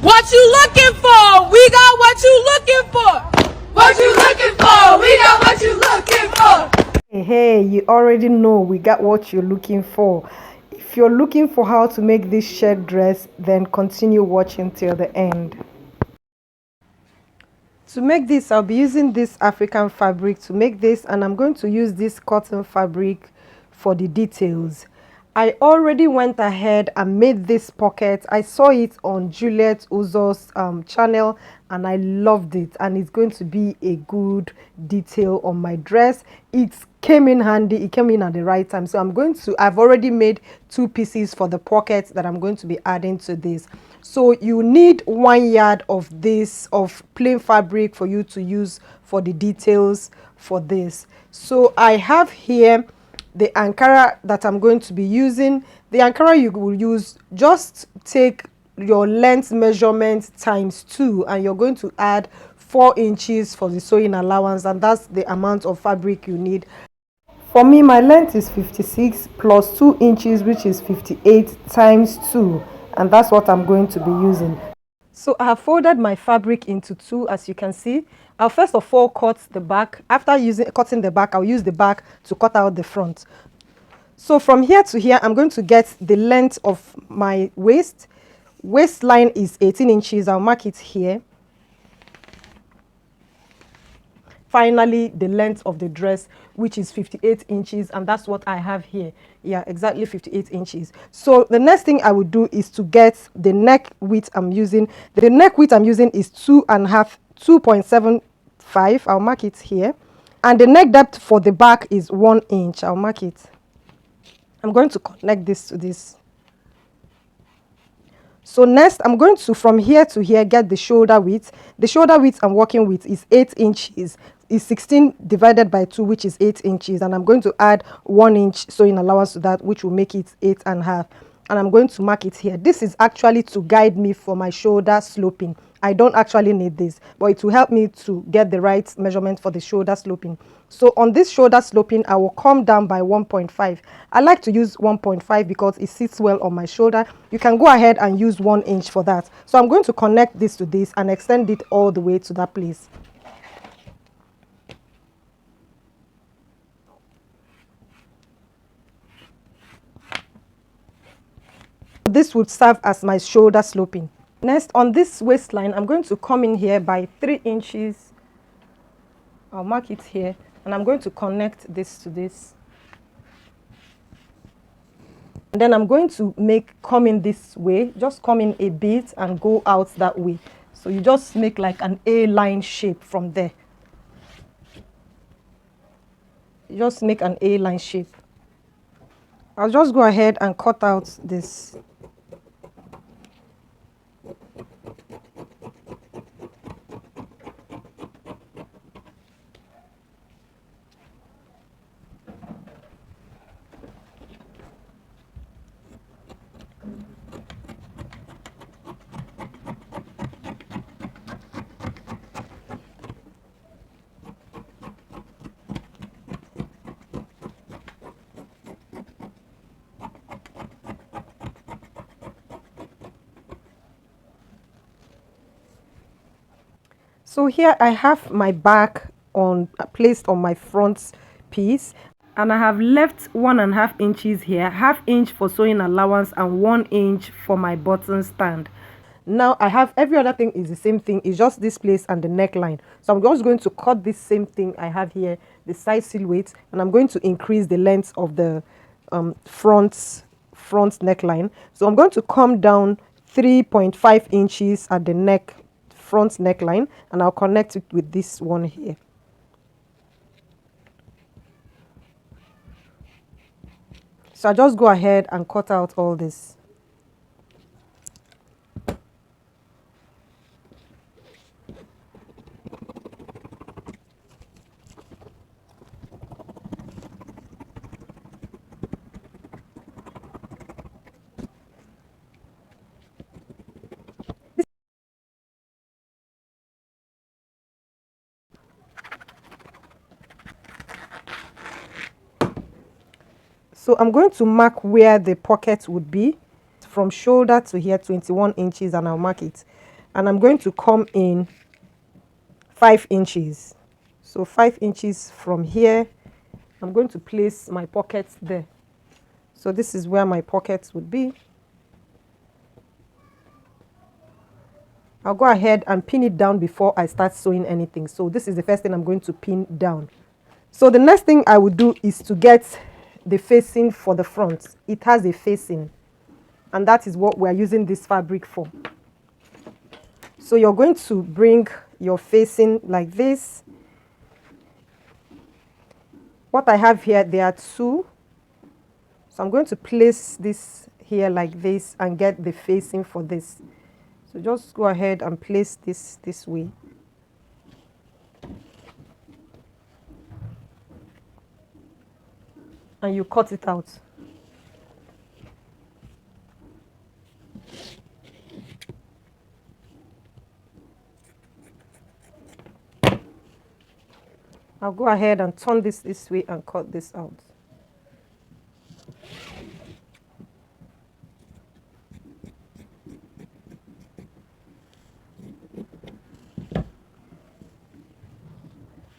What you looking for? We got what you looking for. What you looking for? We got what you looking for. Hey, you already know we got what you're looking for. If you're looking for how to make this shirt dress, then continue watching till the end. To make this, I'll be using this African fabric to make this, and I'm going to use this cotton fabric for the details. I already went ahead and made this pocket. I saw it on Juliet Uzo's channel and I loved it, and it's going to be a good detail on my dress. It came in handy, it came in at the right time. So I've already made 2 pieces for the pocket that I'm going to be adding to this. So you need 1 yard of this of plain fabric for you to use for the details for this. So I have here the Ankara that I'm going to be using. The Ankara you will use, just take your length measurement times 2 and you're going to add 4 inches for the sewing allowance, and that's the amount of fabric you need. For me, my length is 56 plus 2 inches, which is 58 times 2, and that's what I'm going to be using. So I have folded my fabric into 2, as you can see. I'll first of all cut the back. After cutting the back, I'll use the back to cut out the front. So from here to here, I'm going to get the length of my waist. Waistline is 18 inches. I'll mark it here. Finally, the length of the dress, which is 58 inches, and that's what I have here. Yeah, exactly 58 inches. So the next thing I would do is to get the neck width I'm using. The neck width I'm using is 2.75. I'll mark it here. And the neck depth for the back is 1 inch. I'll mark it. I'm going to connect this to this. So next, I'm going to, from here to here, get the shoulder width. The shoulder width I'm working with is 8 inches. Is 16 divided by 2, which is 8 inches. And I'm going to add 1 inch sewing allowance to that, which will make it 8.5. And I'm going to mark it here. This is actually to guide me for my shoulder sloping. I don't actually need this, but it will help me to get the right measurement for the shoulder sloping. So on this shoulder sloping, I will come down by 1.5. I like to use 1.5 because it sits well on my shoulder. You can go ahead and use 1 inch for that. So I'm going to connect this to this and extend it all the way to that place. This would serve as my shoulder sloping. Next, on this waistline, I'm going to come in here by 3 inches. I'll mark it here, and I'm going to connect this to this. And then I'm going to come in this way, just come in a bit and go out that way. So you just make like an A-line shape from there. You just make an A-line shape. I'll just go ahead and cut out this. So here I have my back placed on my front piece, and I have left 1.5 inches here, ½ inch for sewing allowance and 1 inch for my button stand. Now I have every other thing is the same thing, it's just this place and the neckline. So I'm just going to cut this same thing I have here, the side silhouette, and I'm going to increase the length of the front neckline. So I'm going to come down 3.5 inches at the front neckline, and I'll connect it with this one here. So I just go ahead and cut out all this. So I'm going to mark where the pocket would be from shoulder to here, 21 inches, and I'll mark it. and I'm going to come in 5 inches. So 5 inches from here, I'm going to place my pockets there. So this is where my pockets would be. I'll go ahead and pin it down before I start sewing anything. So this is the first thing I'm going to pin down. So the next thing I would do is to get the facing for the front. It has a facing, and that is what we're using this fabric for. So you're going to bring your facing like this. What I have here, there are 2. So I'm going to place this here like this and get the facing for this. So just go ahead and place this way. And you cut it out. I'll go ahead and turn this way and cut this out.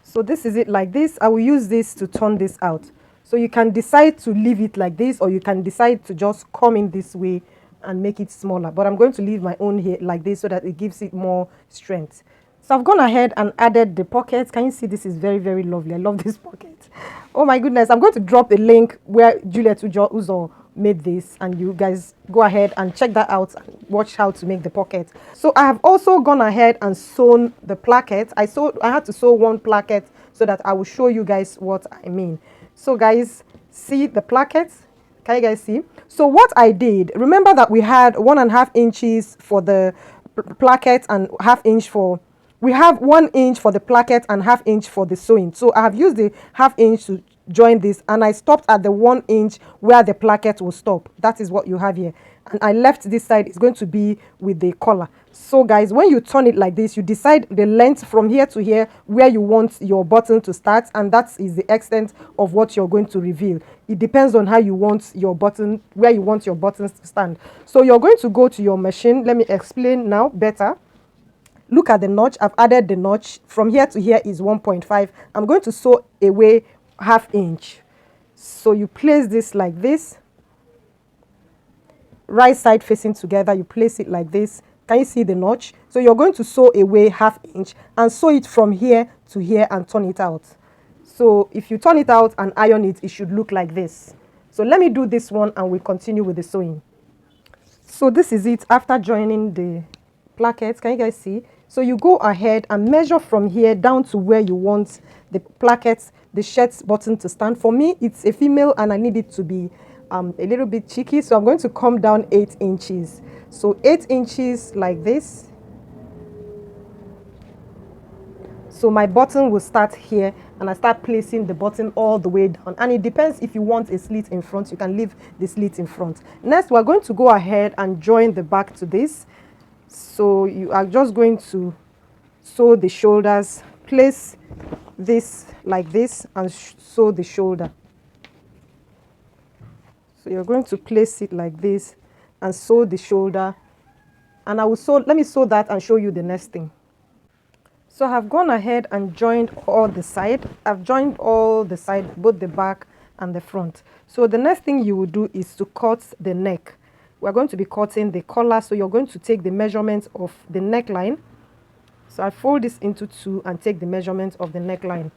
So this is it like this. I will use this to turn this out. So you can decide to leave it like this, or you can decide to just come in this way and make it smaller. But I'm going to leave my own here like this so that it gives it more strength. So I've gone ahead and added the pockets. Can you see this is very, very lovely? I love this pocket. Oh my goodness. I'm going to drop a link where Juliet Uzo made this, and you guys go ahead and check that out and watch how to make the pocket. So I have also gone ahead and sewn the placket. I had to sew 1 placket so that I will show you guys what I mean. So guys, see the placket? Can you guys see? So what I did, remember that we had 1.5 inches for the placket and 1/2 inch for, we have 1 inch for the placket and 1/2 inch for the sewing. So I have used the 1/2 inch to join this, and I stopped at the 1 inch where the placket will stop. That is what you have here. And I left this side, it's going to be with the collar. So guys, when you turn it like this, you decide the length from here to here where you want your button to start, and that is the extent of what you're going to reveal. It depends on how you want your button, where you want your buttons to stand. So you're going to go to your machine. Let me explain now better. Look at the notch. I've added the notch. From here to here is 1.5. I'm going to sew away 1/2 inch. So you place this like this, right side facing together. You place it like this. Can you see the notch? So you're going to sew away 1/2 inch and sew it from here to here and turn it out. So if you turn it out and iron it, it should look like this. So let me do this one and we'll continue with the sewing. So this is it after joining the plackets. Can you guys see? So you go ahead and measure from here down to where you want the plackets, the shirt button to stand. For me, it's a female and I need it to be a little bit cheeky. So I'm going to come down 8 inches. So 8 inches like this. So my button will start here and I start placing the button all the way down. And it depends, if you want a slit in front, you can leave the slit in front. Next, we're going to go ahead and join the back to this. So you are just going to sew the shoulders, place this like this and sew the shoulder. So you're going to place it like this and sew the shoulder. And I will sew, let me sew that and show you the next thing. So I have gone ahead and joined all the side. I've joined all the side, both the back and the front. So the next thing you will do is to cut the neck. We're going to be cutting the collar, so you're going to take the measurement of the neckline. So I fold this into 2 and take the measurement of the neckline.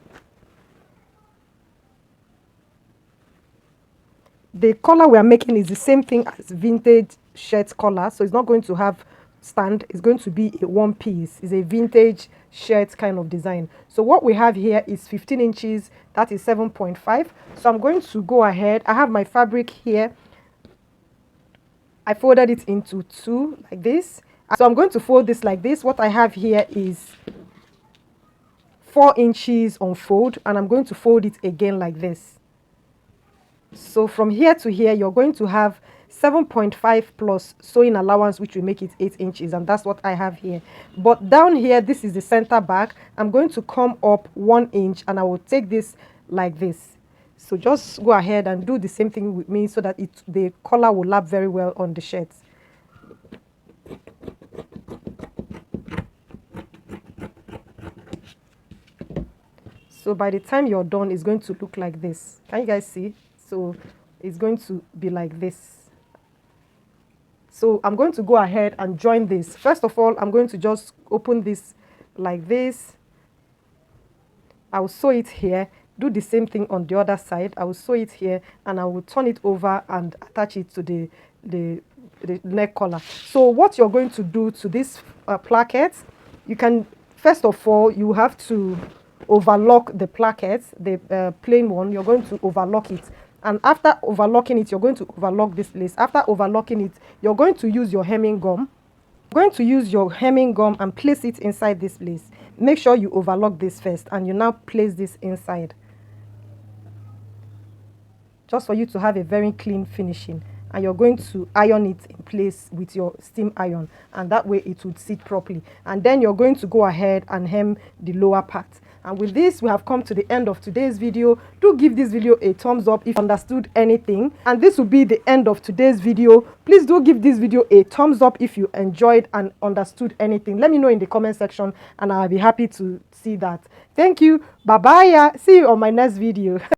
The collar we are making is the same thing as vintage shirt collar, so it's not going to have stand. It's going to be a one piece. It's a vintage shirt kind of design. So what we have here is 15 inches, that is 7.5. So I'm going to go ahead. I have my fabric here. I folded it into 2 like this. So I'm going to fold this like this. What I have here is 4 inches on fold, and I'm going to fold it again like this. So from here to here, you're going to have 7.5 plus sewing allowance, which will make it 8 inches, and that's what I have here. But down here, this is the center back. I'm going to come up 1 inch and I will take this like this. So just go ahead and do the same thing with me so that the collar will lap very well on the shirt. So by the time you're done, it's going to look like this. Can you guys see? So it's going to be like this. So I'm going to go ahead and join this. First of all, I'm going to just open this like this. I will sew it here. Do the same thing on the other side. I will sew it here and I will turn it over and attach it to the neck collar. So what you're going to do to this placket, you can, first of all, you have to overlock the placket, the plain one. You're going to overlock it. And after overlocking it, you're going to overlock this lace. After overlocking it, you're going to use your hemming gum. You're going to use your hemming gum and place it inside this lace. Make sure you overlock this first and you now place this inside. Just for you to have a very clean finishing. And you're going to iron it in place with your steam iron, and that way it would sit properly. And then you're going to go ahead and hem the lower part. And with this, we have come to the end of today's video. Do give this video a thumbs up if you understood anything. And this will be the end of today's video. Please do give this video a thumbs up if you enjoyed and understood anything. Let me know in the comment section and I'll be happy to see that. Thank you. Bye bye. See you on my next video.